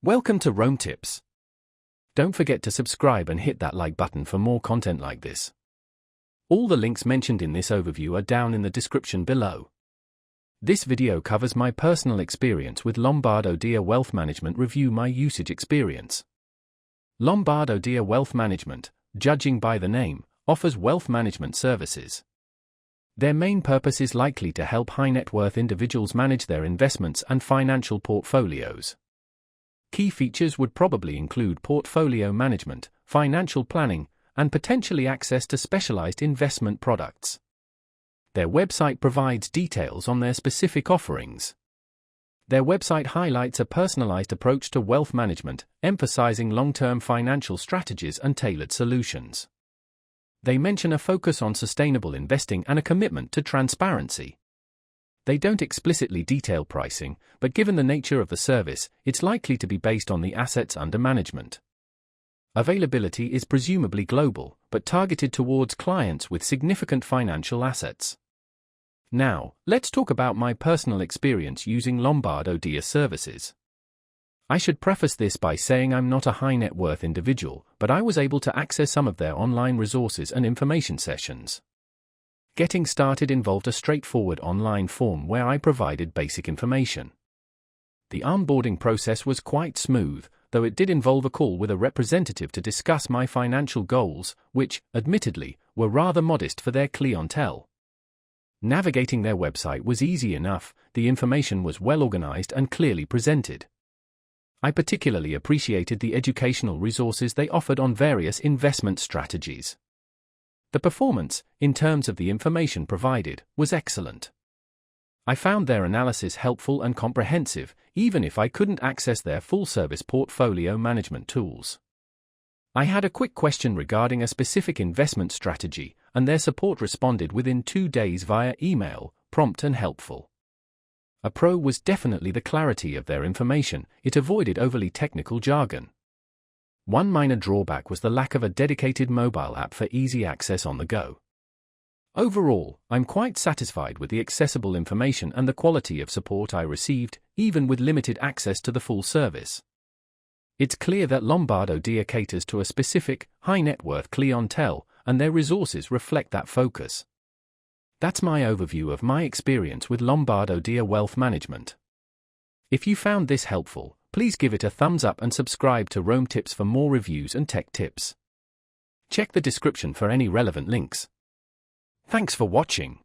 Welcome to Rome Tips. Don't forget to subscribe and hit that like button for more content like this. All the links mentioned in this overview are down in the description below. This video covers my personal experience with Lombard Odier Wealth Management. Review my usage experience. Lombard Odier Wealth Management, judging by the name, offers wealth management services. Their main purpose is likely to help high net worth individuals manage their investments and financial portfolios. Key features would probably include portfolio management, financial planning, and potentially access to specialized investment products. Their website provides details on their specific offerings. Their website highlights a personalized approach to wealth management, emphasizing long-term financial strategies and tailored solutions. They mention a focus on sustainable investing and a commitment to transparency. They don't explicitly detail pricing, but given the nature of the service, it's likely to be based on the assets under management. Availability is presumably global, but targeted towards clients with significant financial assets. Now, let's talk about my personal experience using Lombard Odier services. I should preface this by saying I'm not a high net worth individual, but I was able to access some of their online resources and information sessions. Getting started involved a straightforward online form where I provided basic information. The onboarding process was quite smooth, though it did involve a call with a representative to discuss my financial goals, which, admittedly, were rather modest for their clientele. Navigating their website was easy enough, the information was well organized and clearly presented. I particularly appreciated the educational resources they offered on various investment strategies. The performance, in terms of the information provided, was excellent. I found their analysis helpful and comprehensive, even if I couldn't access their full-service portfolio management tools. I had a quick question regarding a specific investment strategy, and their support responded within 2 days via email, prompt and helpful. A pro was definitely the clarity of their information. It avoided overly technical jargon. One minor drawback was the lack of a dedicated mobile app for easy access on the go. Overall, I'm quite satisfied with the accessible information and the quality of support I received, even with limited access to the full service. It's clear that Lombard Odier caters to a specific, high-net-worth clientele, and their resources reflect that focus. That's my overview of my experience with Lombard Odier Wealth Management. If you found this helpful, please give it a thumbs up and subscribe to Rome Tips for more reviews and tech tips. Check the description for any relevant links. Thanks for watching.